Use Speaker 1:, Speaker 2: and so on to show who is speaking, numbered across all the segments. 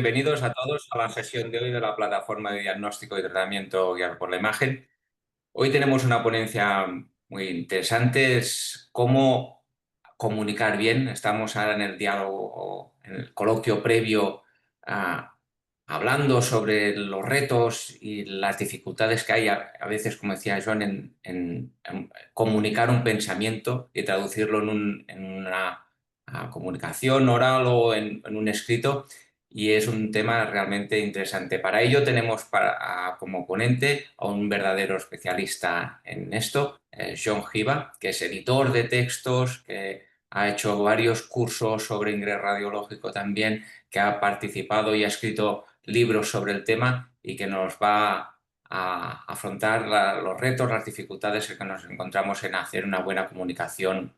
Speaker 1: Bienvenidos a todos a la sesión de hoy de la plataforma de diagnóstico y tratamiento guiado por la imagen. Hoy tenemos una ponencia muy interesante, es cómo comunicar bien. Estamos ahora en el diálogo, en el coloquio previo, a- hablando sobre los retos y las dificultades que hay a veces, como decía John, en comunicar un pensamiento y traducirlo en una comunicación oral o en un escrito. Y es un tema realmente interesante. Para ello tenemos como ponente a un verdadero especialista en esto, John Giva, que es editor de textos, que ha hecho varios cursos sobre ingreso radiológico también, que ha participado y ha escrito libros sobre el tema y que nos va a afrontar los retos, las dificultades que nos encontramos en hacer una buena comunicación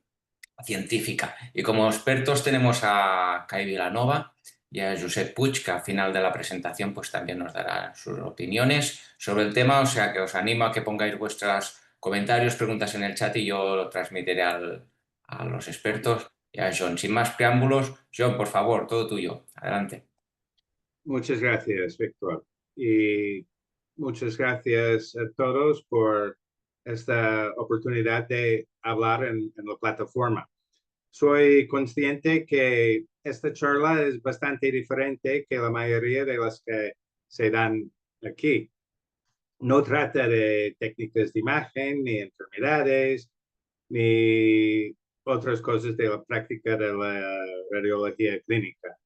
Speaker 1: científica. Y como expertos tenemos a Kai Vilanova y a Josep Puig, que al final de la presentación pues también nos dará sus opiniones sobre el tema, o sea que os animo a que pongáis vuestros comentarios, preguntas en el chat y yo lo transmitiré a los expertos y a John. Sin más preámbulos, John, por favor, todo tuyo. Adelante.
Speaker 2: Muchas gracias, Víctor. Y muchas gracias a todos por esta oportunidad de hablar en la plataforma. Soy consciente que esta charla es bastante diferente que la mayoría de las que se dan aquí. No trata de técnicas de imagen, ni enfermedades, ni otras cosas de la práctica de la radiología clínica.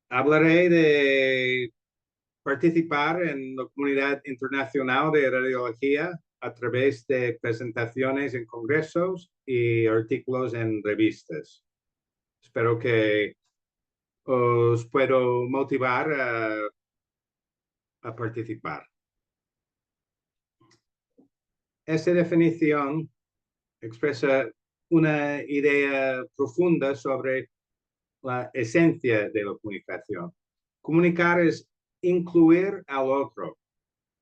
Speaker 2: Hablaré de participar en la comunidad internacional de radiología a través de presentaciones en congresos y artículos en revistas. Espero que os puedo motivar a participar. Esta definición expresa una idea profunda sobre la esencia de la comunicación. Comunicar es incluir al otro,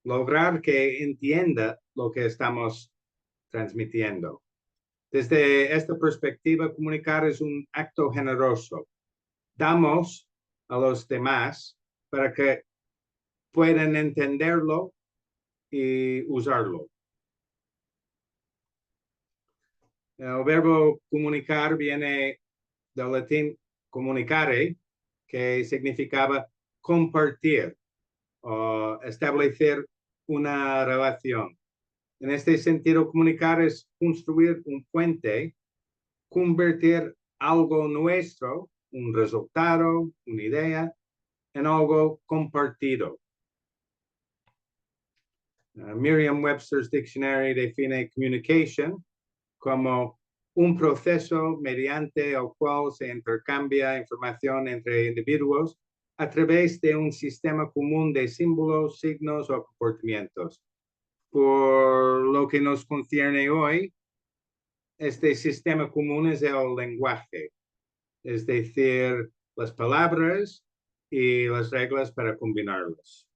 Speaker 2: lograr que entienda lo que estamos transmitiendo. Desde esta perspectiva, comunicar es un acto generoso. Damos a los demás para que puedan entenderlo y usarlo. El verbo comunicar viene del latín comunicare, que significaba compartir o establecer una relación. En este sentido, comunicar es construir un puente, convertir algo nuestro, un resultado, una idea, en algo compartido. Merriam-Webster's Dictionary define communication como un proceso mediante el cual se intercambia información entre individuos a través de un sistema común de símbolos, signos o comportamientos. Por lo que nos concierne hoy, este sistema común es el lenguaje, es decir, las palabras y las reglas para combinarlas.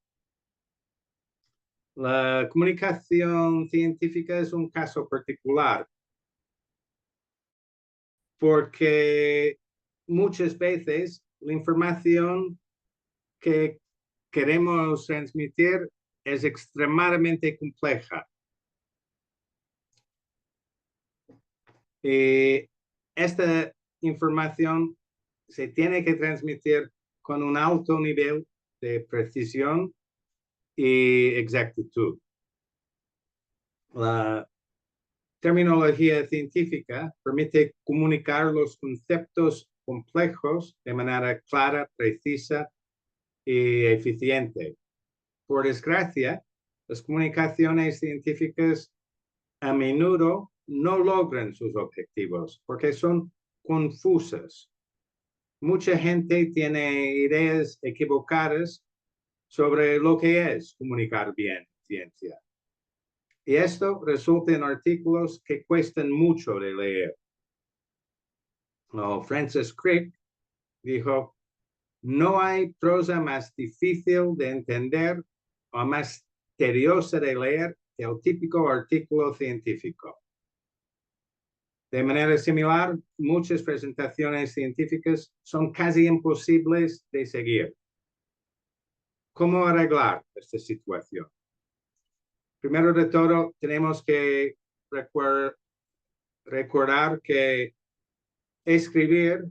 Speaker 2: La comunicación científica es un caso particular porque muchas veces la información que queremos transmitir es extremadamente compleja. Esta información se tiene que transmitir con un alto nivel de precisión y exactitud. La terminología científica permite comunicar los conceptos complejos de manera clara, precisa y eficiente. Por desgracia, las comunicaciones científicas a menudo no logran sus objetivos porque son confusas. Mucha gente tiene ideas equivocadas sobre lo que es comunicar bien ciencia. Y esto resulta en artículos que cuestan mucho de leer. Francis Crick dijo, no hay prosa más difícil de entender o más tediosa de leer que el típico artículo científico. De manera similar, muchas presentaciones científicas son casi imposibles de seguir. ¿Cómo arreglar esta situación? Primero de todo, tenemos que recordar que escribir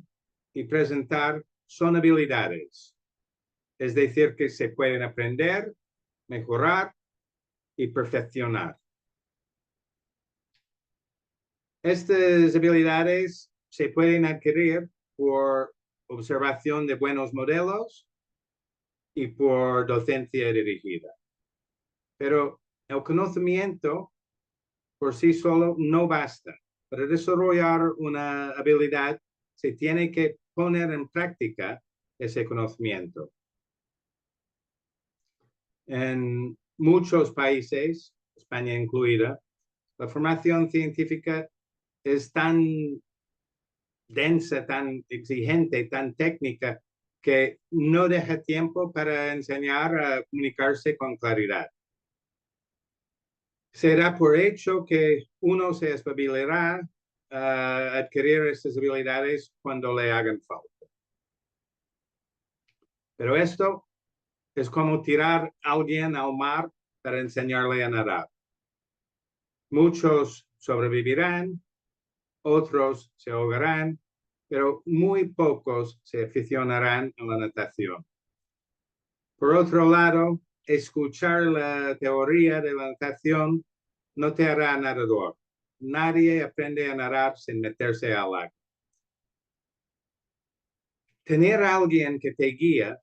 Speaker 2: y presentar son habilidades, es decir, que se pueden aprender, mejorar y perfeccionar. Estas habilidades se pueden adquirir por observación de buenos modelos y por docencia dirigida. Pero el conocimiento por sí solo no basta. Para desarrollar una habilidad se tiene que poner en práctica ese conocimiento. En muchos países, España incluida, la formación científica es tan densa, tan exigente, tan técnica, que no deja tiempo para enseñar a comunicarse con claridad. Se da por hecho que uno se espabilará a adquirir estas habilidades cuando le hagan falta. Pero esto es como tirar a alguien al mar para enseñarle a nadar. Muchos sobrevivirán, otros se ahogarán, pero muy pocos se aficionarán a la natación. Por otro lado, escuchar la teoría de la natación no te hará nadador. Nadie aprende a nadar sin meterse al agua. Tener a alguien que te guía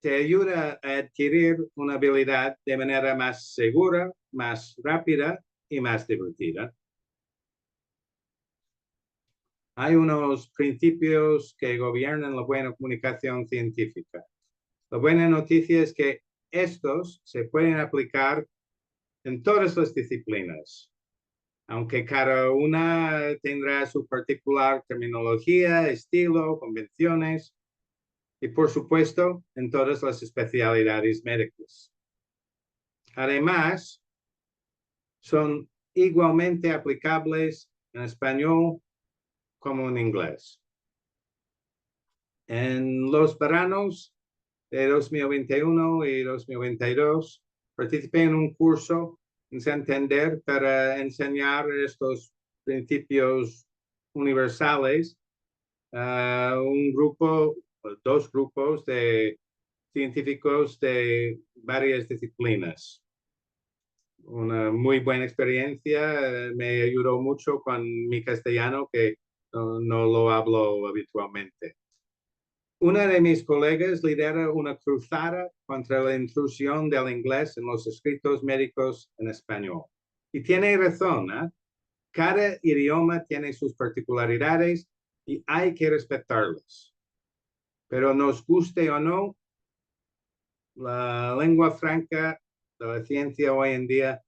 Speaker 2: te ayuda a adquirir una habilidad de manera más segura, más rápida y más divertida. Hay unos principios que gobiernan la buena comunicación científica. La buena noticia es que estos se pueden aplicar en todas las disciplinas, aunque cada una tendrá su particular terminología, estilo, convenciones y, por supuesto, en todas las especialidades médicas. Además, son igualmente aplicables en español como en inglés. En los veranos de 2021 y 2022 participé en un curso en Santander para enseñar estos principios universales a un grupo, dos grupos de científicos de varias disciplinas. Una muy buena experiencia, me ayudó mucho con mi castellano, que no lo hablo habitualmente. Una de mis colegas lidera una cruzada contra la intrusión del inglés en los escritos médicos en español. Y tiene razón, ¿eh? Cada idioma tiene sus particularidades y hay que respetarlas. Pero nos guste o no, la lengua franca de la ciencia hoy en día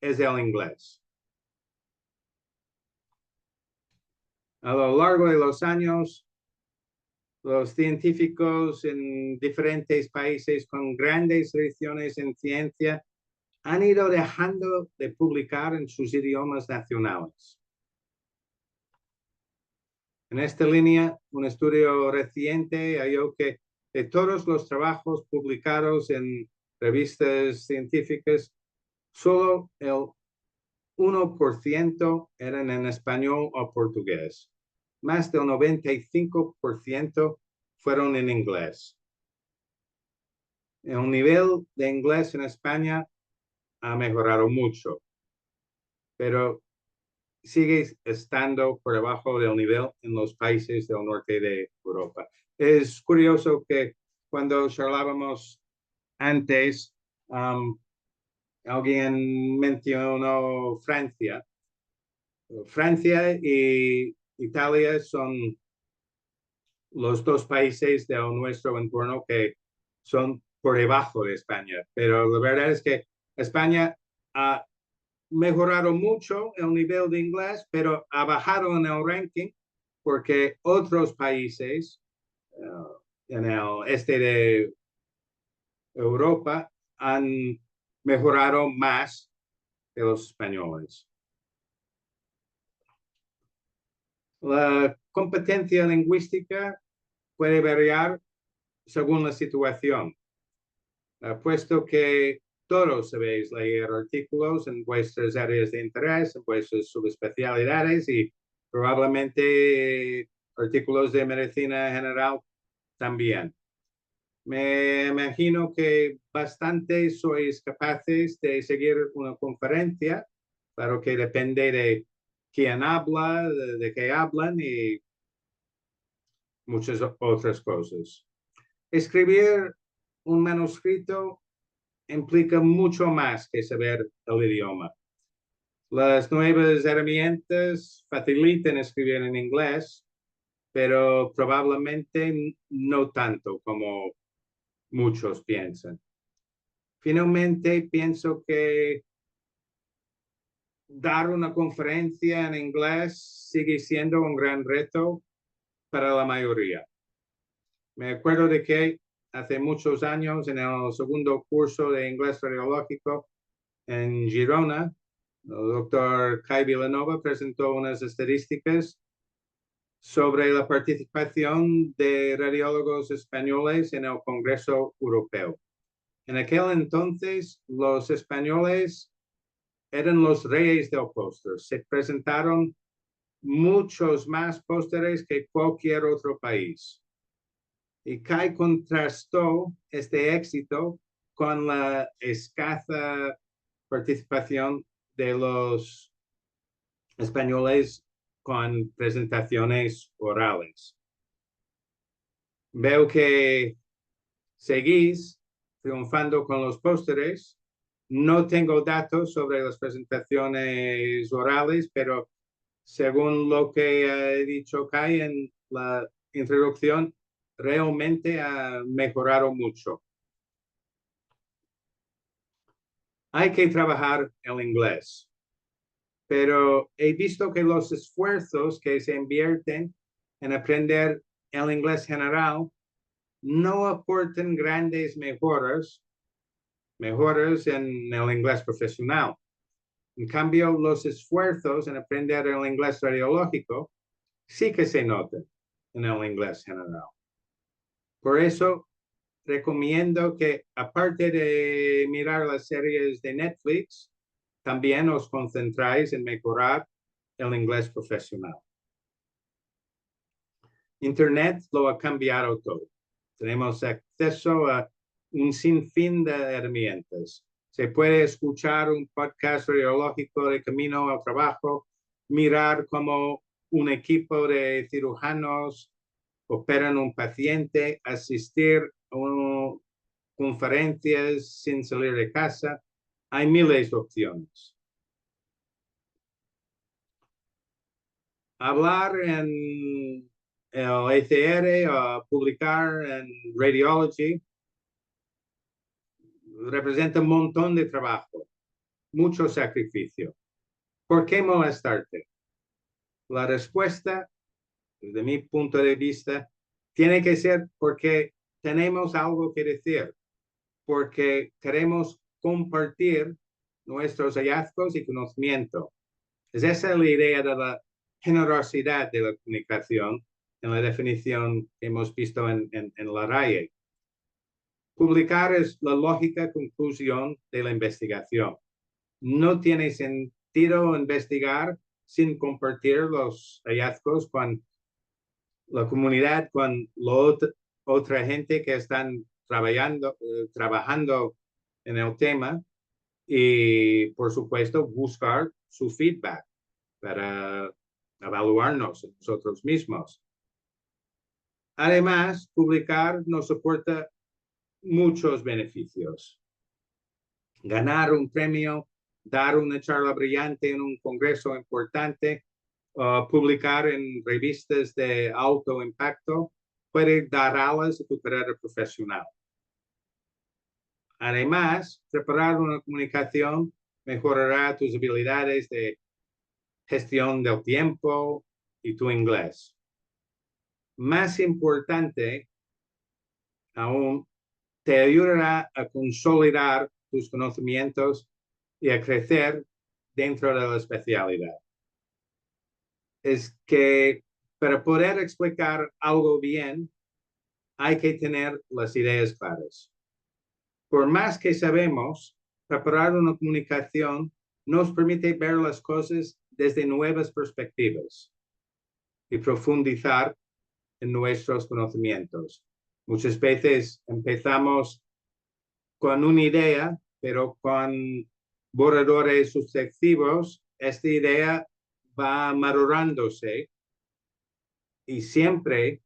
Speaker 2: es el inglés. A lo largo de los años, los científicos en diferentes países con grandes tradiciones en ciencia han ido dejando de publicar en sus idiomas nacionales. En esta línea, un estudio reciente halló que de todos los trabajos publicados en revistas científicas, solo el 1% eran en español o portugués. Más del 95% fueron en inglés. El nivel de inglés en España ha mejorado mucho, pero sigue estando por debajo del nivel en los países del norte de Europa. Es curioso que cuando charlábamos antes, alguien mencionó Francia. Francia y Italia son los dos países de nuestro entorno que son por debajo de España, pero la verdad es que España ha mejorado mucho el nivel de inglés, pero ha bajado en el ranking porque otros países en el este de Europa han mejorado más que los españoles. La competencia lingüística puede variar según la situación, puesto que todos sabéis leer artículos en vuestras áreas de interés, en vuestras subespecialidades y probablemente artículos de medicina general también. Me imagino que bastante sois capaces de seguir una conferencia, claro que depende de quién habla, de qué hablan y muchas otras cosas. Escribir un manuscrito implica mucho más que saber el idioma. Las nuevas herramientas facilitan escribir en inglés, pero probablemente no tanto como muchos piensan. Finalmente, pienso que dar una conferencia en inglés sigue siendo un gran reto para la mayoría. Me acuerdo de que hace muchos años, en el segundo curso de inglés radiológico en Girona, el doctor Kai Villanova presentó unas estadísticas sobre la participación de radiólogos españoles en el Congreso Europeo. En aquel entonces, los españoles eran los reyes del póster. Se presentaron muchos más pósteres que cualquier otro país. Y Kai contrastó este éxito con la escasa participación de los españoles con presentaciones orales. Veo que seguís triunfando con los pósteres. No tengo datos sobre las presentaciones orales, pero según lo que ha dicho Kai en la introducción, realmente ha mejorado mucho. Hay que trabajar el inglés, pero he visto que los esfuerzos que se invierten en aprender el inglés general no aportan grandes mejoras en el inglés profesional. En cambio, los esfuerzos en aprender el inglés radiológico sí que se notan en el inglés general. Por eso, recomiendo que, aparte de mirar las series de Netflix, también os concentráis en mejorar el inglés profesional. Internet lo ha cambiado todo. Tenemos acceso a un sinfín de herramientas. Se puede escuchar un podcast radiológico de camino al trabajo, mirar cómo un equipo de cirujanos operan un paciente, asistir a conferencias sin salir de casa. Hay miles de opciones. Hablar en el ECR o publicar en Radiology representa un montón de trabajo, mucho sacrificio. ¿Por qué molestarte? La respuesta, desde mi punto de vista, tiene que ser porque tenemos algo que decir, porque queremos compartir nuestros hallazgos y conocimiento. Esa es la idea de la generosidad de la comunicación en la definición que hemos visto en la RAE. Publicar es la lógica conclusión de la investigación. No tiene sentido investigar sin compartir los hallazgos con la comunidad, con otra gente que están trabajando en el tema y, por supuesto, buscar su feedback para evaluarnos nosotros mismos. Además, publicar nos aporta muchos beneficios. Ganar un premio, dar una charla brillante en un congreso importante, publicar en revistas de alto impacto, puede dar alas a tu carrera profesional. Además, preparar una comunicación mejorará tus habilidades de gestión del tiempo y tu inglés. Más importante aún, te ayudará a consolidar tus conocimientos y a crecer dentro de la especialidad. Es que Para poder explicar algo bien, hay que tener las ideas claras. Por más que sabemos, preparar una comunicación nos permite ver las cosas desde nuevas perspectivas y profundizar en nuestros conocimientos. Muchas veces empezamos con una idea, pero con borradores sucesivos, esta idea va madurándose y siempre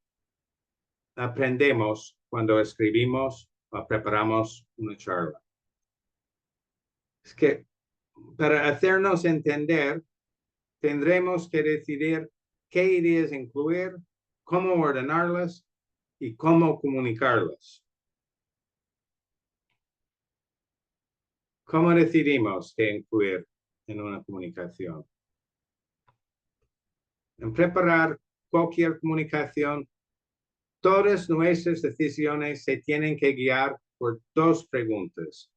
Speaker 2: aprendemos cuando escribimos o preparamos una charla. Es que para hacernos entender, tendremos que decidir qué ideas incluir, cómo ordenarlas y cómo comunicarlas. ¿Cómo decidimos qué incluir en una comunicación? En preparar cualquier comunicación, todas nuestras decisiones se tienen que guiar por dos preguntas.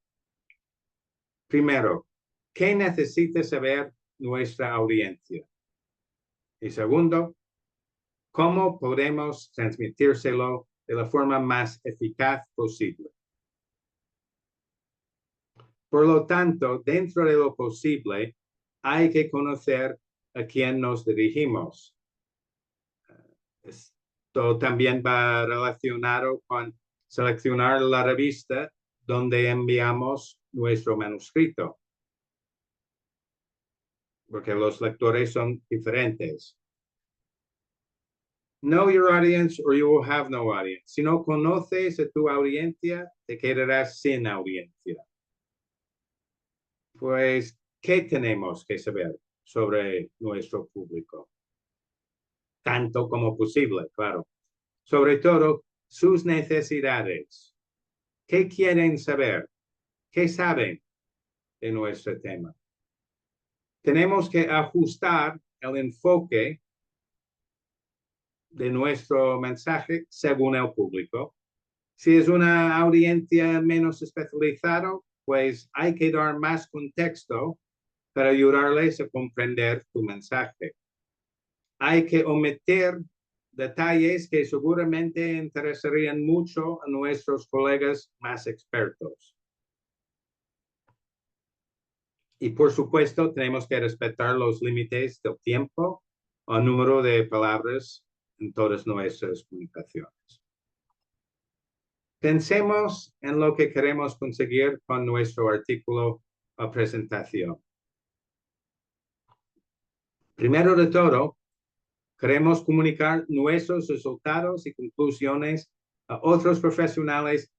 Speaker 2: Primero, ¿qué necesita saber nuestra audiencia? Y segundo, ¿cómo podemos transmitírselo de la forma más eficaz posible? Por lo tanto, dentro de lo posible, hay que conocer a quién nos dirigimos. Esto también va relacionado con seleccionar la revista donde enviamos nuestro manuscrito, porque los lectores son diferentes. Know your audience or you will have no audience. Si no conoces a tu audiencia, te quedarás sin audiencia. Pues, ¿qué tenemos que saber sobre nuestro público? Tanto como posible, claro. Sobre todo, sus necesidades. ¿Qué quieren saber? ¿Qué saben de nuestro tema? Tenemos que ajustar el enfoque de nuestro mensaje según el público. Si es una audiencia menos especializada, pues hay que dar más contexto para ayudarles a comprender tu mensaje. Hay que omitir detalles que seguramente interesarían mucho a nuestros colegas más expertos. Y por supuesto, tenemos que respetar los límites del tiempo o número de palabras en todas nuestras comunicaciones. Pensemos en lo que queremos conseguir con nuestro artículo o presentación. Primero de todo, queremos comunicar nuestros resultados y conclusiones a otros profesionales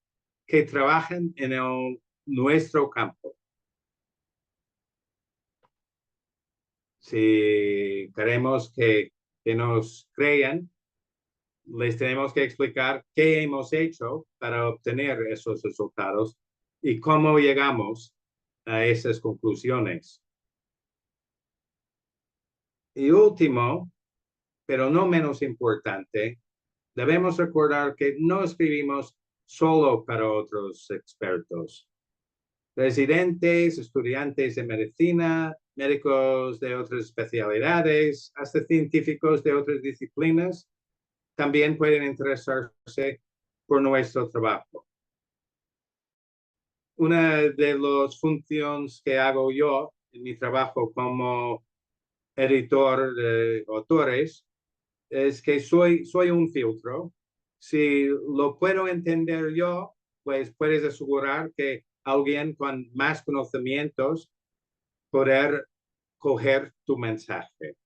Speaker 2: que trabajan en nuestro campo. Si queremos que nos crean, les tenemos que explicar qué hemos hecho para obtener esos resultados y cómo llegamos a esas conclusiones. Y último, pero no menos importante, debemos recordar que no escribimos solo para otros expertos. Residentes, estudiantes de medicina, médicos de otras especialidades, hasta científicos de otras disciplinas, también pueden interesarse por nuestro trabajo. Una de las funciones que hago yo en mi trabajo como editor de autores es que soy un filtro. Si lo puedo entender yo, pues puedes asegurar que alguien con más conocimientos poder coger tu mensaje.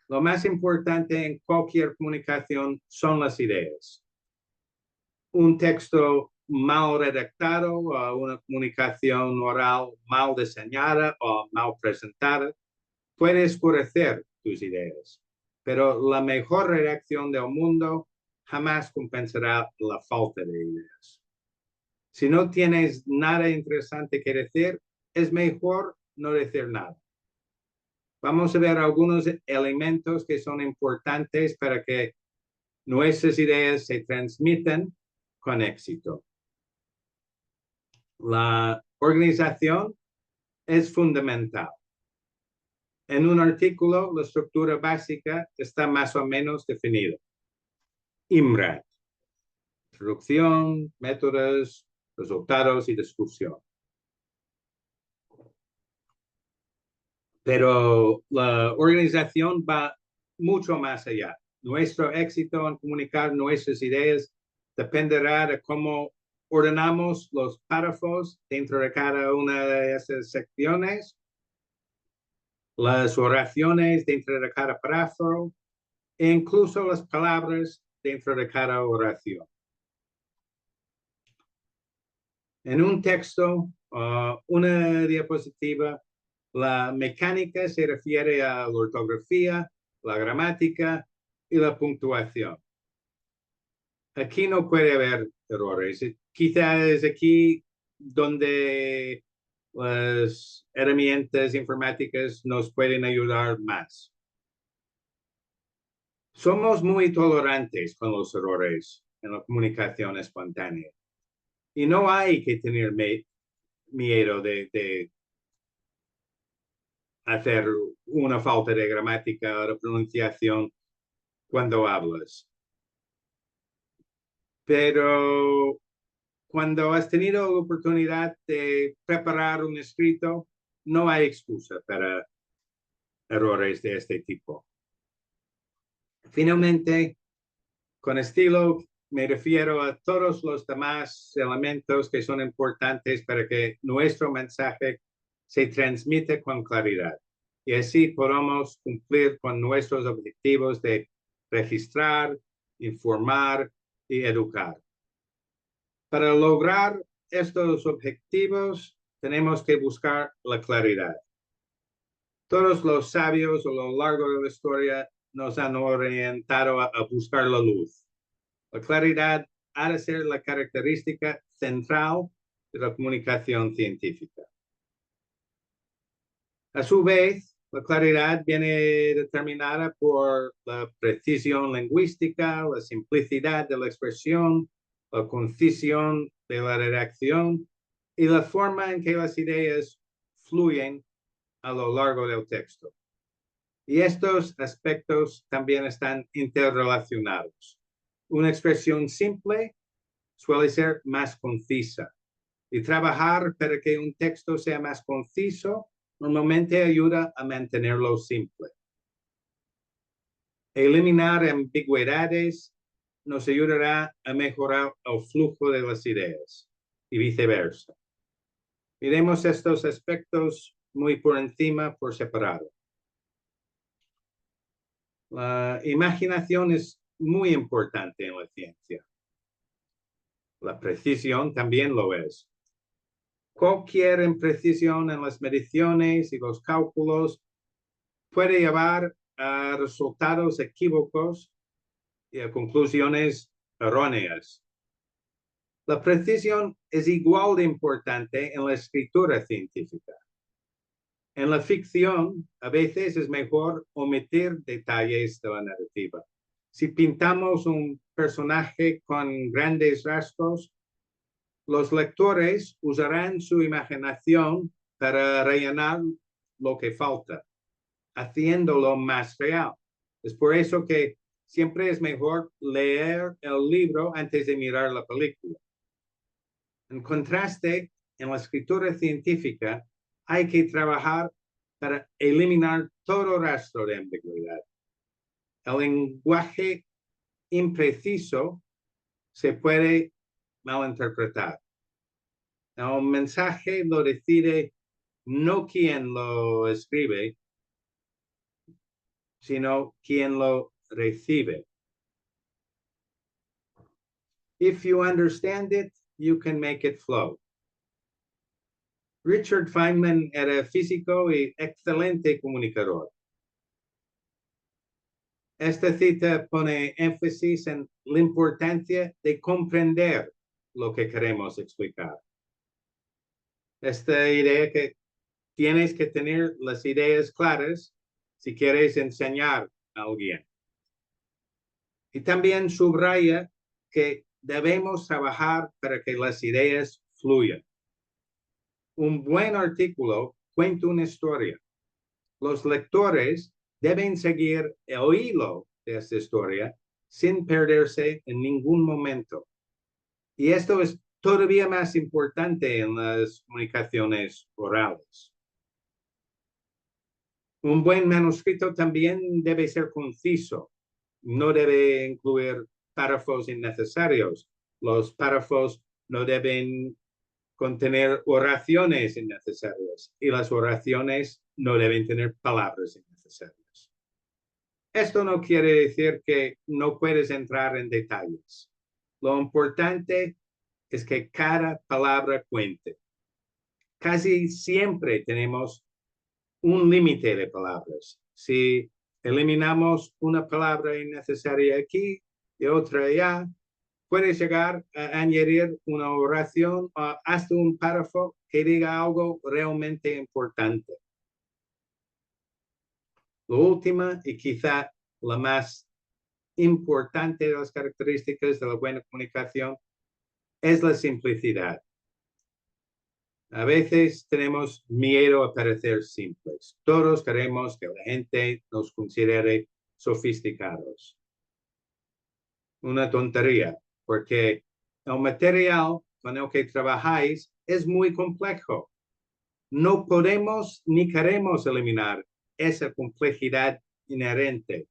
Speaker 2: Lo más importante en cualquier comunicación son las ideas. Un texto mal redactado o una comunicación oral mal diseñada o mal presentada puede oscurecer tus ideas, pero la mejor redacción del mundo jamás compensará la falta de ideas. Si no tienes nada interesante que decir, es mejor no decir nada. Vamos a ver algunos elementos que son importantes para que nuestras ideas se transmitan con éxito. La organización es fundamental. En un artículo, la estructura básica está más o menos definida. IMRAD, introducción, métodos, resultados y discusión. Pero la organización va mucho más allá. Nuestro éxito en comunicar nuestras ideas dependerá de cómo ordenamos los párrafos dentro de cada una de esas secciones, las oraciones dentro de cada párrafo e incluso las palabras dentro de cada oración. En un texto, una diapositiva, la mecánica se refiere a la ortografía, la gramática y la puntuación. Aquí no puede haber errores. Quizás es aquí donde las herramientas informáticas nos pueden ayudar más. Somos muy tolerantes con los errores en la comunicación espontánea. Y no hay que tener miedo de hacer una falta de gramática o de pronunciación cuando hablas. Pero cuando has tenido la oportunidad de preparar un escrito, no hay excusa para errores de este tipo. Finalmente, con estilo me refiero a todos los demás elementos que son importantes para que nuestro mensaje se transmita con claridad y así podamos cumplir con nuestros objetivos de registrar, informar y educar. Para lograr estos objetivos, tenemos que buscar la claridad. Todos los sabios a lo largo de la historia nos han orientado a buscar la luz. La claridad ha de ser la característica central de la comunicación científica. A su vez, la claridad viene determinada por la precisión lingüística, la simplicidad de la expresión, la concisión de la redacción y la forma en que las ideas fluyen a lo largo del texto. Y estos aspectos también están interrelacionados. Una expresión simple suele ser más concisa y trabajar para que un texto sea más conciso normalmente ayuda a mantenerlo simple. Eliminar ambigüedades nos ayudará a mejorar el flujo de las ideas y viceversa. Miremos estos aspectos muy por encima, por separado. La imaginación es muy importante en la ciencia. La precisión también lo es. Cualquier imprecisión en las mediciones y los cálculos puede llevar a resultados equívocos y a conclusiones erróneas. La precisión es igual de importante en la escritura científica. En la ficción, a veces es mejor omitir detalles de la narrativa. Si pintamos un personaje con grandes rasgos, los lectores usarán su imaginación para rellenar lo que falta, haciéndolo más real. Es por eso que siempre es mejor leer el libro antes de mirar la película. En contraste, en la escritura científica hay que trabajar para eliminar todo rastro de ambigüedad. El lenguaje impreciso se puede malinterpretar. El mensaje lo decide no quien lo escribe, sino quien lo recibe. If you understand it, you can make it flow. Richard Feynman era físico y excelente comunicador. Esta cita pone énfasis en la importancia de comprender lo que queremos explicar. Esta idea que tienes que tener las ideas claras si quieres enseñar a alguien. Y también subraya que debemos trabajar para que las ideas fluyan. Un buen artículo cuenta una historia. Los lectores deben seguir el hilo de esta historia sin perderse en ningún momento. Y esto es todavía más importante en las comunicaciones orales. Un buen manuscrito también debe ser conciso. No debe incluir párrafos innecesarios. Los párrafos no deben contener oraciones innecesarias y las oraciones no deben tener palabras innecesarias. Esto no quiere decir que no puedes entrar en detalles. Lo importante es que cada palabra cuente. Casi siempre tenemos un límite de palabras. Si eliminamos una palabra innecesaria aquí y otra allá, puede llegar a añadir una oración o hasta un párrafo que diga algo realmente importante. La última y quizá la más importante de las características de la buena comunicación es la simplicidad. A veces tenemos miedo a parecer simples. Todos queremos que la gente nos considere sofisticados. Una tontería, porque el material con el que trabajáis es muy complejo. No podemos ni queremos eliminar esa complejidad inherente,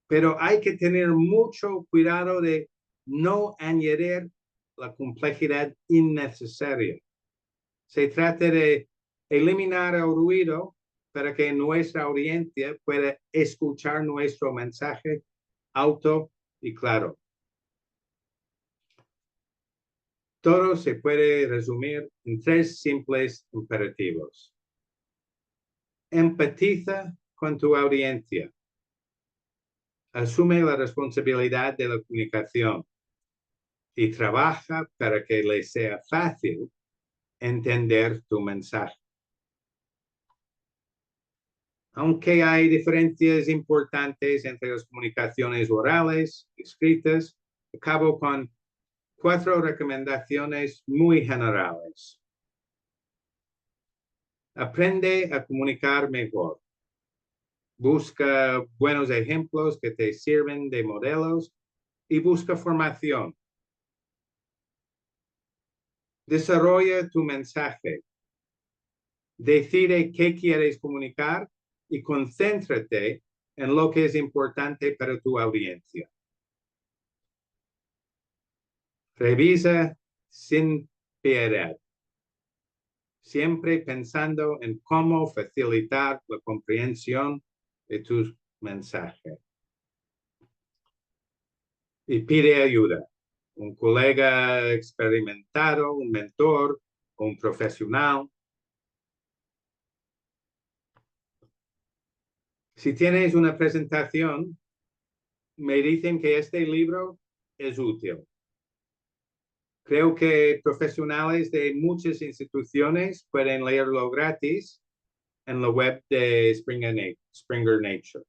Speaker 2: pero hay que tener mucho cuidado de no añadir la complejidad innecesaria. Se trata de eliminar el ruido para que nuestra audiencia pueda escuchar nuestro mensaje alto y claro. Todo se puede resumir en 3 simples imperativos. Empatiza con tu audiencia. Asume la responsabilidad de la comunicación y trabaja para que le sea fácil entender tu mensaje. Aunque hay diferencias importantes entre las comunicaciones orales y escritas, acabo con 4 recomendaciones muy generales. Aprende a comunicar mejor. Busca buenos ejemplos que te sirven de modelos y busca formación. Desarrolla tu mensaje. Decide qué quieres comunicar y concéntrate en lo que es importante para tu audiencia. Revisa sin piedad, siempre pensando en cómo facilitar la comprensión de tus mensajes. Y pide ayuda. Un colega experimentado, un mentor o un profesional. Si tienes una presentación, me dicen que este libro es útil. Creo que profesionales de muchas instituciones pueden leerlo gratis en la web de Springer Nature.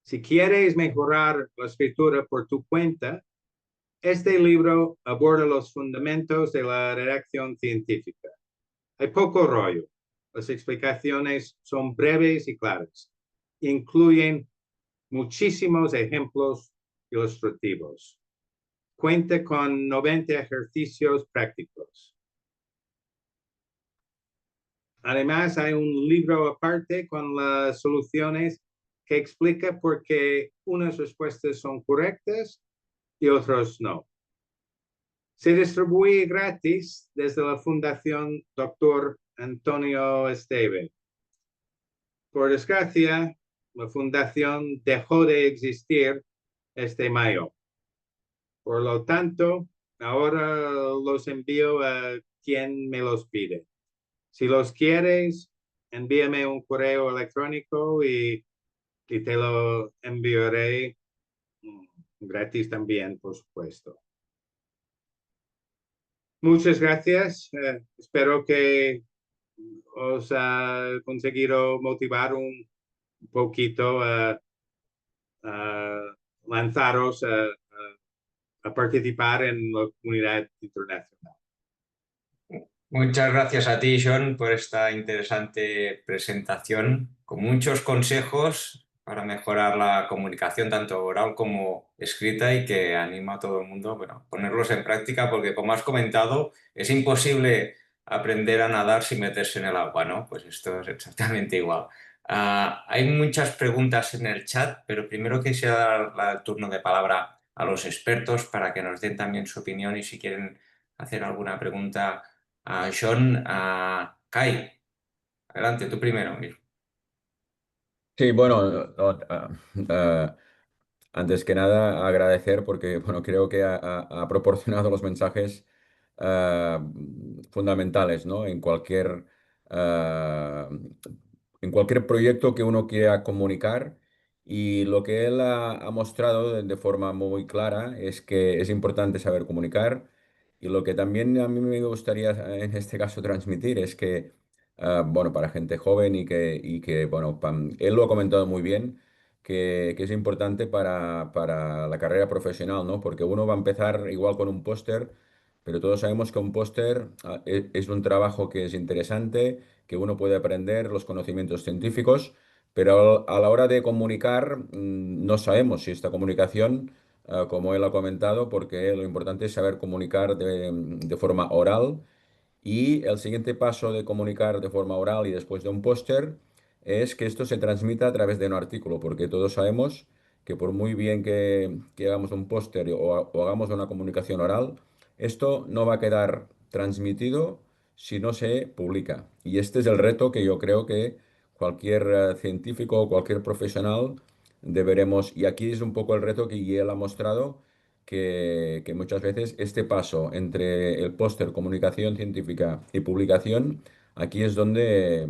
Speaker 2: Si quieres mejorar la escritura por tu cuenta, este libro aborda los fundamentos de la redacción científica. Hay poco rollo. Las explicaciones son breves y claras. Incluyen muchísimos ejemplos ilustrativos. Cuenta con 90 ejercicios prácticos. Además, hay un libro aparte con las soluciones que explica por qué unas respuestas son correctas y otras no. Se distribuye gratis desde la Fundación Dr. Antonio Esteve. Por desgracia, la fundación dejó de existir este mayo. Por lo tanto, ahora los envío a quien me los pide. Si los quieres, envíame un correo electrónico y te lo enviaré gratis también, por supuesto. Muchas gracias. Espero que os ha conseguido motivar un poquito a lanzaros a participar en la comunidad internacional.
Speaker 1: Muchas gracias a ti, John, por esta interesante presentación, con muchos consejos para mejorar la comunicación, tanto oral como escrita, y que anima a todo el mundo, bueno, a ponerlos en práctica, porque como has comentado, es imposible aprender a nadar sin meterse en el agua, ¿no? Pues esto es exactamente igual. Hay muchas preguntas en el chat, pero primero quisiera dar el turno de palabra a los expertos para que nos den también su opinión y si quieren hacer alguna pregunta a John, a Kai. Adelante, tú primero.
Speaker 3: Sí, bueno, ah, antes que nada agradecer porque bueno, creo que ha proporcionado los mensajes ah, fundamentales, ¿no? Ah, en cualquier proyecto que uno quiera comunicar. Y lo que él ha mostrado de forma muy clara es que es importante saber comunicar. Y lo que también a mí me gustaría en este caso transmitir es que bueno, para gente joven y que bueno, él lo ha comentado muy bien, que es importante para la carrera profesional, ¿no? Porque uno va a empezar igual con un póster, pero todos sabemos que un póster es un trabajo que es interesante, que uno puede aprender los conocimientos científicos, pero a la hora de comunicar, no sabemos si esta comunicación, como él ha comentado, porque lo importante es saber comunicar de forma oral y el siguiente paso de comunicar de forma oral y después de un póster es que esto se transmita a través de un artículo, porque todos sabemos que por muy bien que hagamos un póster o hagamos una comunicación oral, esto no va a quedar transmitido si no se publica. Y este es el reto que yo creo que cualquier científico o cualquier profesional deberemos, y aquí es un poco el reto que él ha mostrado que muchas veces este paso entre el póster, comunicación científica y publicación, aquí es donde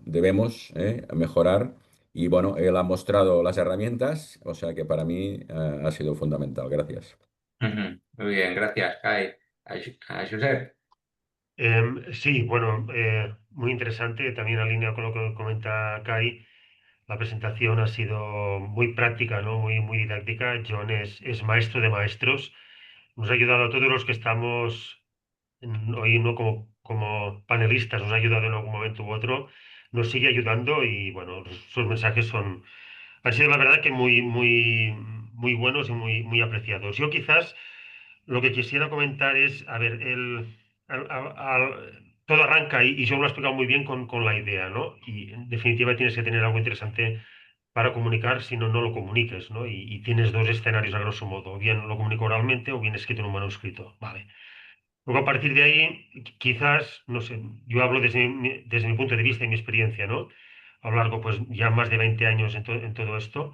Speaker 3: debemos mejorar. Y bueno, él ha mostrado las herramientas, o sea que para mí ha sido fundamental. Gracias.
Speaker 1: Ujú. Muy bien, gracias, Kai. A Josep.
Speaker 4: Sí, bueno, muy interesante, también en línea con lo que comenta Kai. La presentación ha sido muy práctica, ¿no? Muy didáctica. John es maestro de maestros. Nos ha ayudado a todos los que estamos hoy, ¿no? Como panelistas, nos ha ayudado en algún momento u otro. Nos sigue ayudando y, bueno, sus mensajes han sido la verdad que muy buenos y muy apreciados. Yo quizás lo que quisiera comentar es, a ver, todo arranca y yo lo he explicado muy bien con la idea, ¿no? Y en definitiva tienes que tener algo interesante para comunicar, si no, no lo comuniques, ¿no? Y tienes dos escenarios a grosso modo, o bien lo comunico oralmente o bien escrito en un manuscrito, ¿vale? Luego a partir de ahí, quizás, no sé, yo hablo desde mi punto de vista y mi experiencia, ¿no? A lo largo, pues ya más de 20 años en todo esto.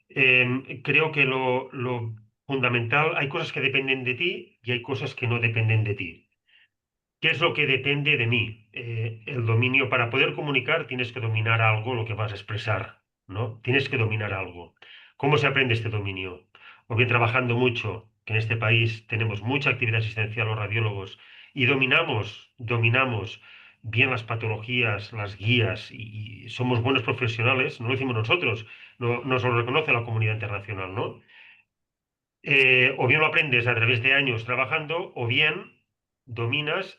Speaker 4: Creo que lo fundamental, hay cosas que dependen de ti y hay cosas que no dependen de ti. ¿Qué es lo que depende de mí? El dominio, para poder comunicar tienes que dominar algo, lo que vas a expresar, ¿no? Tienes que dominar algo. ¿Cómo se aprende este dominio? O bien trabajando mucho, que en este país tenemos mucha actividad asistencial los radiólogos y dominamos bien las patologías, las guías y somos buenos profesionales, no lo decimos nosotros, no, nos lo reconoce la comunidad internacional, ¿no? O bien lo aprendes a través de años trabajando, o bien dominas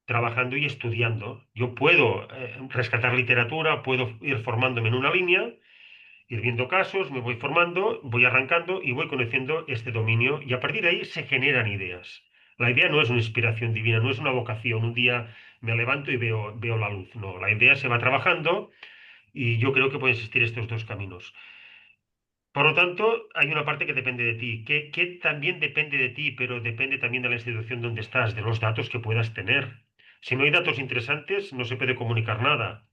Speaker 4: trabajando y estudiando. Yo puedo rescatar literatura, puedo ir formándome en una línea, ir viendo casos, me voy formando, voy arrancando y voy conociendo este dominio y a partir de ahí se generan ideas. La idea no es una inspiración divina, no es una vocación. Un día me levanto y veo la luz. No, la idea se va trabajando y yo creo que pueden existir estos dos caminos. Por lo tanto, hay una parte que depende de ti, que también depende de ti, pero depende también de la institución donde estás, de los datos que puedas tener. Si no hay datos interesantes, no se puede comunicar nada.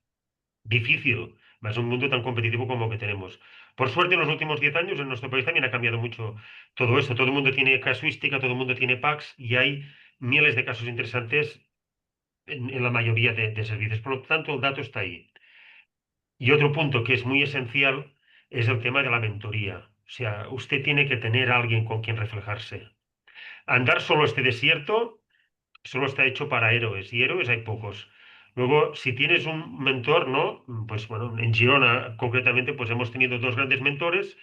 Speaker 4: Difícil, más un mundo tan competitivo como que tenemos. Por suerte, en los últimos 10 años en nuestro país también ha cambiado mucho todo esto. Todo el mundo tiene casuística, todo el mundo tiene PACS y hay miles de casos interesantes en la mayoría de servicios. Por lo tanto, el dato está ahí. Y otro punto que es muy esencial es el tema de la mentoría. O sea, usted tiene que tener a alguien con quien reflejarse. Andar solo este desierto solo está hecho para héroes y héroes hay pocos. Luego, si tienes un mentor, ¿no? Pues bueno, en Girona concretamente, pues hemos tenido dos grandes mentores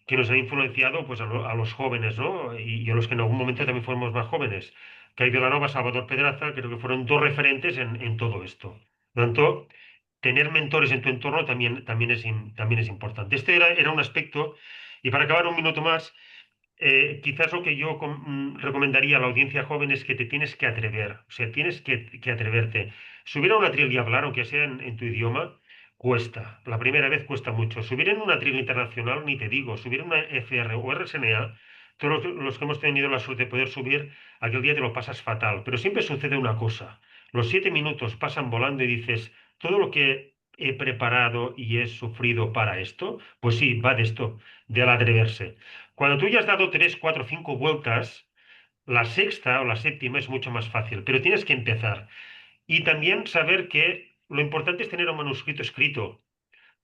Speaker 4: que nos han influenciado pues a los jóvenes, ¿no? Y a los que en algún momento también fuimos más jóvenes. Cay Vilanova, Salvador Pedraza, creo que fueron dos referentes en todo esto. Por lo tanto, tener mentores en tu entorno también es importante. Este era un aspecto, y para acabar un minuto más, quizás lo que yo recomendaría a la audiencia joven es que te tienes que atrever, o sea, tienes que atreverte. Subir a una tril y hablar, aunque sea en tu idioma, cuesta. La primera vez cuesta mucho. Subir en una tril internacional, ni te digo, subir en una FR o RSNA, todos los que hemos tenido la suerte de poder subir, aquel día te lo pasas fatal. Pero siempre sucede una cosa. Los 7 minutos pasan volando y dices, todo lo que he preparado y he sufrido para esto, pues sí, va de esto, del atreverse. Cuando tú ya has dado 3, 4, 5 vueltas, la sexta o la séptima es mucho más fácil, pero tienes que empezar. Y también saber que lo importante es tener un manuscrito escrito.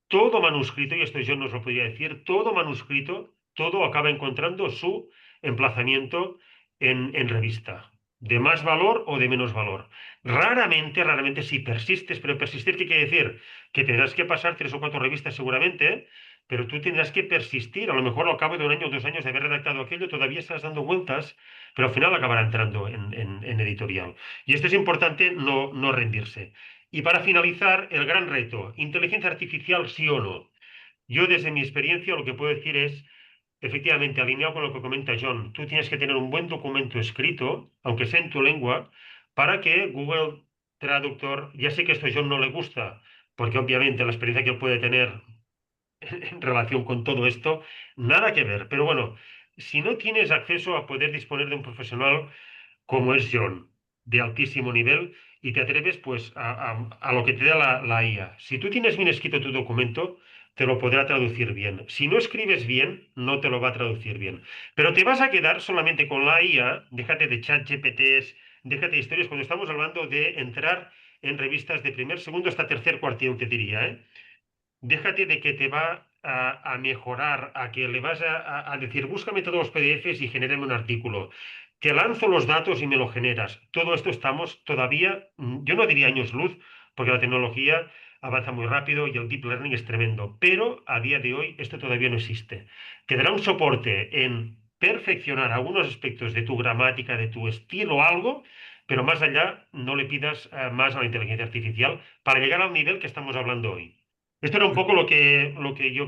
Speaker 4: Todo manuscrito, y esto yo no os lo podría decir, todo manuscrito, todo acaba encontrando su emplazamiento en revista, de más valor o de menos valor. Raramente, si persistes, pero persistir, ¿qué quiere decir? Que tendrás que pasar 3 o 4 revistas seguramente, pero tú tendrás que persistir. A lo mejor al cabo de un año o 2 años de haber redactado aquello, todavía estás dando vueltas, pero al final acabará entrando en editorial. Y esto es importante, no rendirse. Y para finalizar, el gran reto, ¿inteligencia artificial sí o no? Yo desde mi experiencia lo que puedo decir es, efectivamente, alineado con lo que comenta John, tú tienes que tener un buen documento escrito, aunque sea en tu lengua, para que Google Traductor, ya sé que esto a John no le gusta, porque obviamente la experiencia que él puede tener en relación con todo esto, nada que ver. Pero bueno, si no tienes acceso a poder disponer de un profesional como es John, de altísimo nivel, y te atreves pues a lo que te da la IA. Si tú tienes bien escrito tu documento, te lo podrá traducir bien. Si no escribes bien, no te lo va a traducir bien. Pero te vas a quedar solamente con la IA, déjate de chat GPTs, déjate de historias, cuando estamos hablando de entrar en revistas de primer, segundo hasta tercer cuartil, te diría, ¿eh? Déjate de que te va a mejorar, a que le vas a decir, búscame todos los PDFs y genérame un artículo. Te lanzo los datos y me lo generas. Todo esto estamos todavía, yo no diría años luz, porque la tecnología avanza muy rápido y el deep learning es tremendo, pero a día de hoy esto todavía no existe. Te dará un soporte en perfeccionar algunos aspectos de tu gramática, de tu estilo, algo, pero más allá no le pidas más a la inteligencia artificial para llegar al nivel que estamos hablando hoy. Esto era un poco lo que yo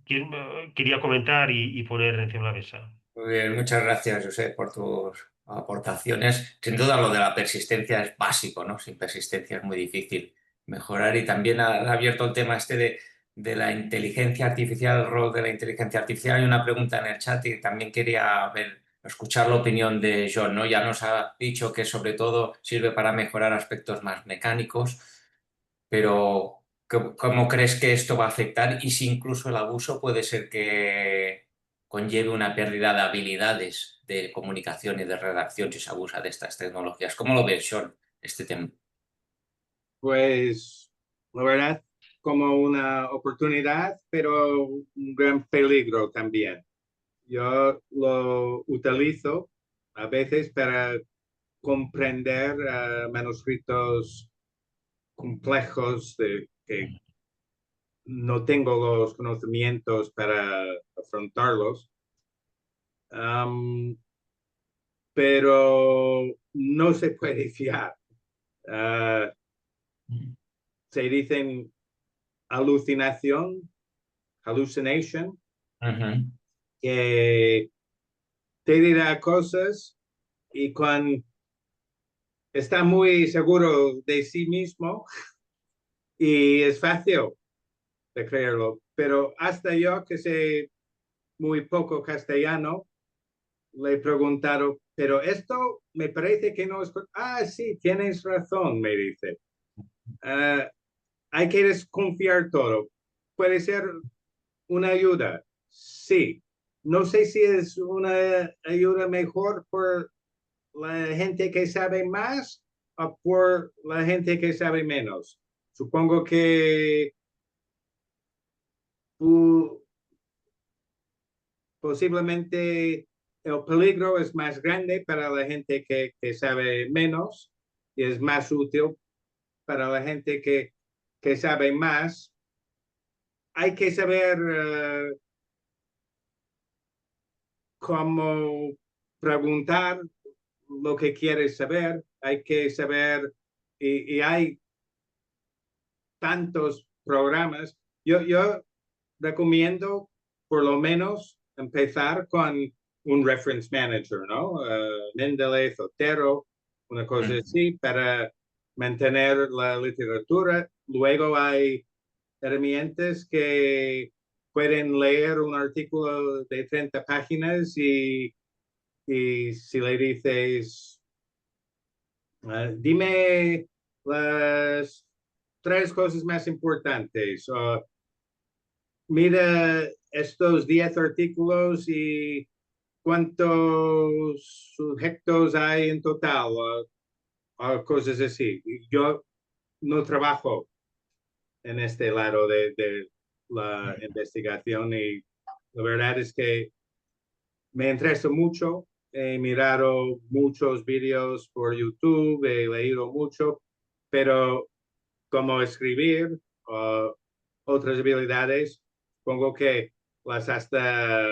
Speaker 4: quería comentar y poner encima de la mesa.
Speaker 1: Muy bien, muchas gracias, José, por tus aportaciones. Sin duda, lo de la persistencia es básico, ¿no? Sin persistencia es muy difícil mejorar. Y también ha abierto el tema este de la inteligencia artificial, el rol de la inteligencia artificial. Hay una pregunta en el chat y también quería escuchar la opinión de John, ¿no? Ya nos ha dicho que sobre todo sirve para mejorar aspectos más mecánicos, pero ¿cómo crees que esto va a afectar y si incluso el abuso puede ser que conlleve una pérdida de habilidades de comunicación y de redacción si se abusa de estas tecnologías? ¿Cómo lo ves, Sean, este tema?
Speaker 2: Pues la verdad, como una oportunidad, pero un gran peligro también. Yo lo utilizo a veces para comprender manuscritos complejos que no tengo los conocimientos para afrontarlos. Um, pero no se puede fiar. Uh, se dicen alucinación, hallucination,
Speaker 1: Ujú.
Speaker 2: que te dirá cosas y cuando está muy seguro de sí mismo y es fácil de creerlo. Pero hasta yo, que sé muy poco castellano, le he preguntado, pero esto me parece que no es... Ah, sí, tienes razón, me dice. Hay que desconfiar todo. Puede ser una ayuda, sí. No sé si es una ayuda mejor por la gente que sabe más o por la gente que sabe menos. Supongo que posiblemente el peligro es más grande para la gente que sabe menos y es más útil para la gente que sabe más. Hay que saber cómo preguntar lo que quieres saber, hay que saber, y hay tantos programas. Yo recomiendo por lo menos empezar con un reference manager, ¿no? Mendeley, Zotero, una cosa así, para mantener la literatura. Luego hay herramientas que pueden leer un artículo de 30 páginas y si le dices, dime las 3 cosas más importantes, mira estos 10 artículos y cuántos sujetos hay en total, o cosas así. Yo no trabajo en este lado de la investigación y la verdad es que me interesa mucho. He mirado muchos vídeos por YouTube, he leído mucho, pero como escribir o otras habilidades, pongo que las hasta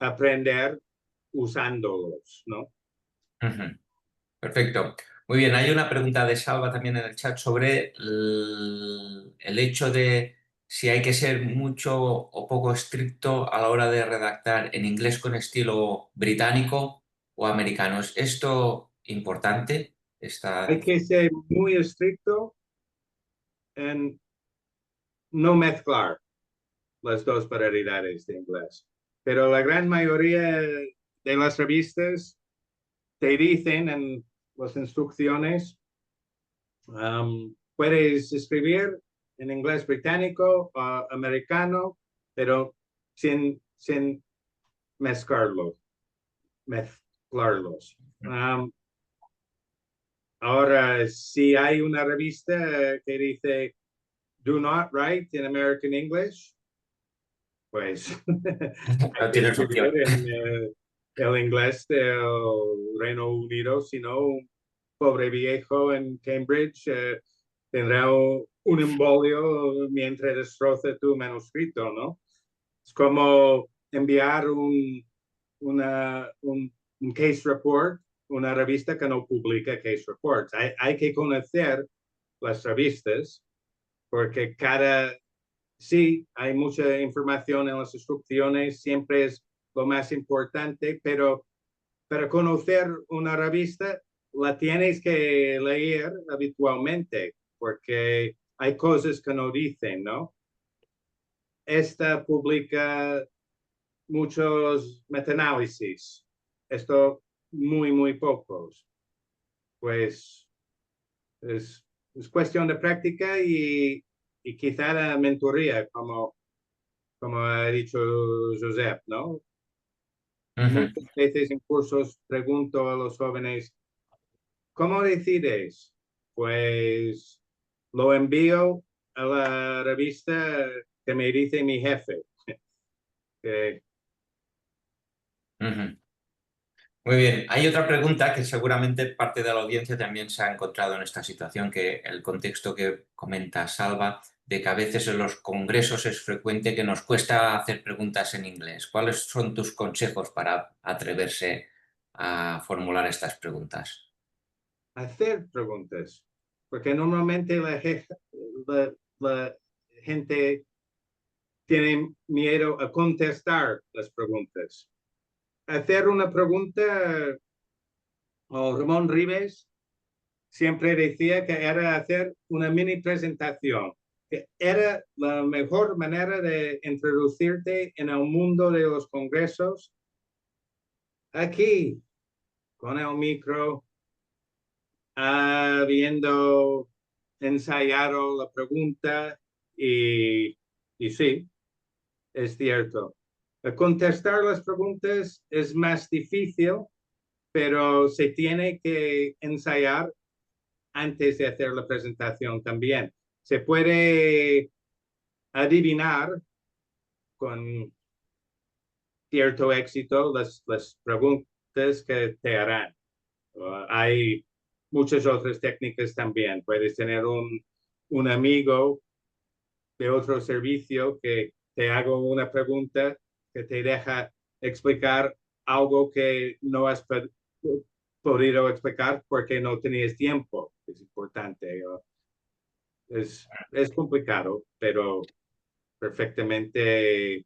Speaker 2: aprender usándolos, ¿no?
Speaker 1: Perfecto. Muy bien, hay una pregunta de Salva también en el chat sobre el hecho de si hay que ser mucho o poco estricto a la hora de redactar en inglés con estilo británico o americano. ¿Es esto importante?
Speaker 2: Hay que ser muy estricto en no mezclar las dos variedades de inglés. Pero la gran mayoría de las revistas te dicen en las instrucciones, puedes escribir en inglés británico o americano, pero sin mezclarlos. Ahora, si hay una revista que dice do not write in American English, pues hay
Speaker 1: No
Speaker 2: que
Speaker 1: tienes
Speaker 2: escribir
Speaker 1: opción.
Speaker 2: en el inglés del Reino Unido, si no, un pobre viejo en Cambridge tendrá un embolio mientras destroza tu manuscrito, ¿no? Es como enviar un case report, una revista que no publica case reports. Hay que conocer las revistas porque sí, hay mucha información en las instrucciones, siempre es lo más importante, pero para conocer una revista la tienes que leer habitualmente, porque hay cosas que no dicen, ¿no? Esta publica muchos metaanálisis, esto muy pocos. Pues es cuestión de práctica y quizá la mentoría, como ha dicho Josep, ¿no? Muchas veces en cursos pregunto a los jóvenes, ¿cómo decides? Pues lo envío a la revista que me dice mi jefe.
Speaker 1: Muy bien, hay otra pregunta que seguramente parte de la audiencia también se ha encontrado en esta situación, que el contexto que comenta Salva, de que a veces en los congresos es frecuente que nos cuesta hacer preguntas en inglés. ¿Cuáles son tus consejos para atreverse a formular estas preguntas?
Speaker 2: Hacer preguntas, porque normalmente la gente tiene miedo a contestar las preguntas. Hacer una pregunta, Ramón Rives siempre decía que era hacer una mini presentación, que era la mejor manera de introducirte en el mundo de los congresos. Aquí, con el micro, habiendo ensayado la pregunta y sí, es cierto. Contestar las preguntas es más difícil, pero se tiene que ensayar antes de hacer la presentación también. Se puede adivinar con cierto éxito las preguntas que te harán. Hay muchas otras técnicas también. Puedes tener un amigo de otro servicio que te haga una pregunta que te deja explicar algo que no has podido explicar porque no tenías tiempo. Es importante. Es complicado, pero perfectamente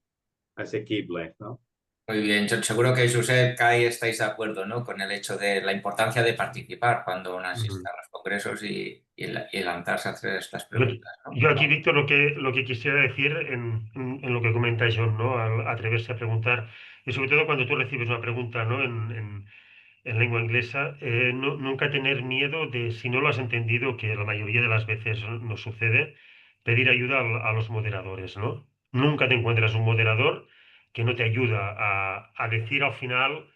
Speaker 2: asequible, ¿no?
Speaker 1: Muy bien, yo seguro que Josep, Kai, estáis de acuerdo, ¿no? Con el hecho de la importancia de participar cuando uno asiste
Speaker 4: Ujú.
Speaker 1: a los congresos y lanzarse a hacer estas
Speaker 4: Yo,
Speaker 1: preguntas, ¿no?
Speaker 4: yo aquí, Víctor, lo que quisiera decir en lo que comenta John, ¿no? Al atreverse a preguntar, y sobre todo cuando tú recibes una pregunta, ¿no? En lengua inglesa, nunca tener miedo de, si no lo has entendido, que la mayoría de las veces nos sucede, pedir ayuda a los moderadores, ¿no? Nunca te encuentras un moderador que no te ayuda a decir al final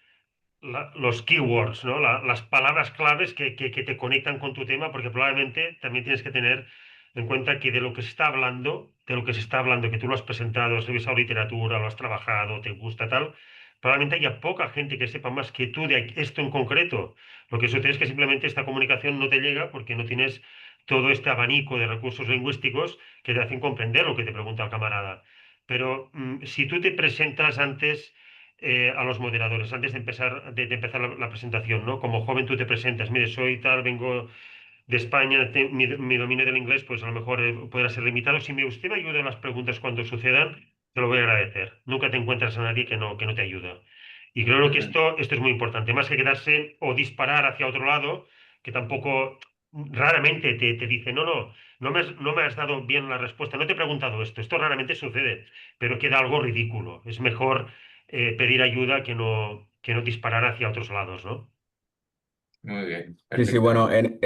Speaker 4: los keywords, ¿no? Las palabras claves que te conectan con tu tema, porque probablemente también tienes que tener en cuenta que de lo que se está hablando, que tú lo has presentado, has revisado literatura, lo has trabajado, te gusta tal, probablemente haya poca gente que sepa más que tú de esto en concreto. Lo que sucede es que simplemente esta comunicación no te llega porque no tienes todo este abanico de recursos lingüísticos que te hacen comprender lo que te pregunta el camarada. Pero si tú te presentas antes a los moderadores antes de empezar la presentación, ¿no? Como joven tú te presentas, mire, soy tal, vengo de España, mi dominio del inglés, pues a lo mejor podrá ser limitado. Si usted me ayuda en las preguntas cuando sucedan, te lo voy a agradecer. Nunca te encuentras a nadie que no te ayuda. Y creo que esto es muy importante, más que quedarse o disparar hacia otro lado, que tampoco raramente te dice, no me has dado bien la respuesta, no te he preguntado esto. Esto raramente sucede, pero queda algo ridículo. Es mejor pedir ayuda que no disparar hacia otros lados, ¿no?
Speaker 1: Muy bien,
Speaker 3: Sí, sí,
Speaker 1: perfecto.
Speaker 3: bueno, en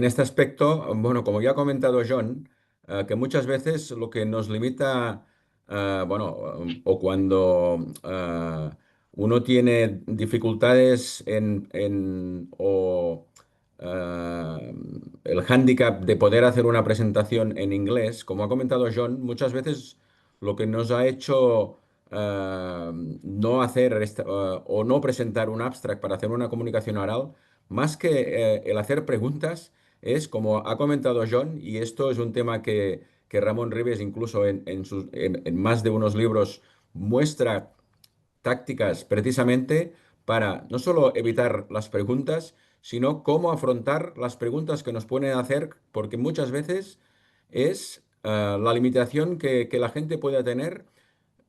Speaker 3: este aspecto, bueno, como ya ha comentado John, que muchas veces lo que nos limita, bueno, o cuando uno tiene dificultades o el hándicap de poder hacer una presentación en inglés, como ha comentado John, muchas veces lo que nos ha hecho no hacer o no presentar un abstract para hacer una comunicación oral más que el hacer preguntas, es como ha comentado John, y esto es un tema que Ramón Ribes incluso en más de unos libros muestra tácticas precisamente para no solo evitar las preguntas, sino cómo afrontar las preguntas que nos pueden hacer, porque muchas veces es la limitación que la gente pueda tener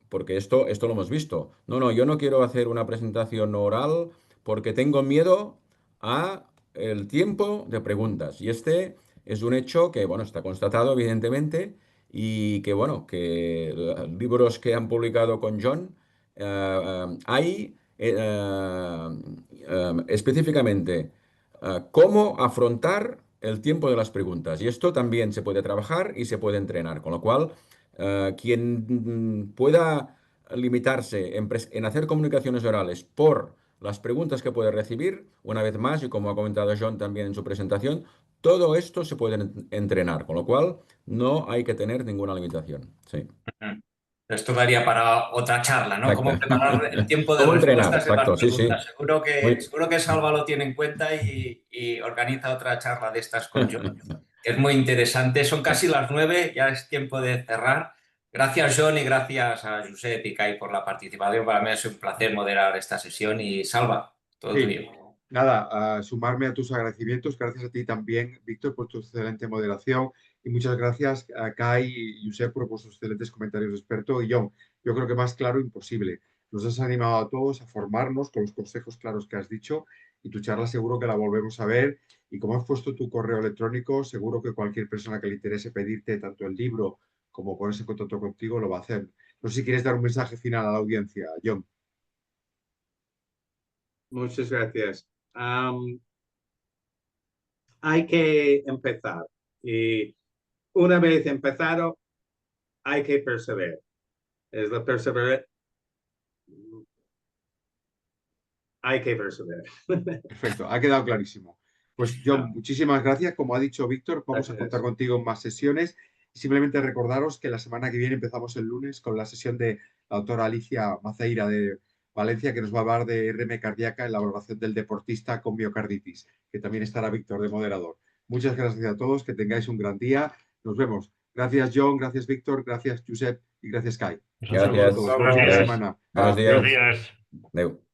Speaker 3: porque esto lo hemos visto. No, yo no quiero hacer una presentación oral porque tengo miedo a el tiempo de preguntas. Y este es un hecho que, bueno, está constatado, evidentemente, y que, bueno, que libros que han publicado con John, hay específicamente cómo afrontar el tiempo de las preguntas. Y esto también se puede trabajar y se puede entrenar, con lo cual quien pueda limitarse en hacer comunicaciones orales por las preguntas que puede recibir, una vez más, y como ha comentado John también en su presentación, todo esto se puede entrenar, con lo cual no hay que tener ninguna limitación. Sí,
Speaker 1: Ujú. Esto daría para otra charla, ¿no? Cómo
Speaker 3: exacto.
Speaker 1: preparar el tiempo de
Speaker 3: ¿Cómo entrenar?
Speaker 1: respuestas en las
Speaker 3: Exacto, sí, sí.
Speaker 1: preguntas.
Speaker 3: Muy...
Speaker 1: Seguro que Salva lo tiene en cuenta y organiza otra charla de estas con John. Es muy interesante. Son casi las 9, ya es tiempo de cerrar. Gracias, John, y gracias a Josep y Kai por la participación. Para mí es un placer moderar esta sesión y Salva, todo
Speaker 5: Sí,
Speaker 1: tuyo.
Speaker 5: nada, a sumarme a tus agradecimientos. Gracias a ti también, Víctor, por tu excelente moderación. Y muchas gracias a Kai y Josep por vuestros excelentes comentarios de experto. Y John, yo creo que más claro imposible. Nos has animado a todos a formarnos con los consejos claros que has dicho. Y tu charla seguro que la volvemos a ver. Y como has puesto tu correo electrónico, seguro que cualquier persona que le interese pedirte tanto el libro como ponerse en contacto contigo lo va a hacer. No sé si quieres dar un mensaje final a la audiencia, John.
Speaker 2: Muchas gracias. Hay que empezar. Y una vez empezado, hay que perseverar. Es la perseverar. Hay que perseverar.
Speaker 5: Perfecto, ha quedado clarísimo. Pues John, muchísimas gracias. Como ha dicho Víctor, vamos a contar contigo en más sesiones. Simplemente recordaros que la semana que viene empezamos el lunes con la sesión de la doctora Alicia Maceira de Valencia, que nos va a hablar de RM cardíaca en la valoración del deportista con miocarditis, que también estará Víctor de moderador. Muchas gracias a todos, que tengáis un gran día. Nos vemos. Gracias John, gracias Víctor, gracias Josep y gracias Kai. Un saludo a
Speaker 3: Gracias.
Speaker 5: todos.
Speaker 4: Buenos
Speaker 5: Buena
Speaker 4: días.
Speaker 5: semana.
Speaker 3: Buenos
Speaker 5: Adeu.
Speaker 4: Buenos
Speaker 3: días.
Speaker 4: días.
Speaker 3: Adeu.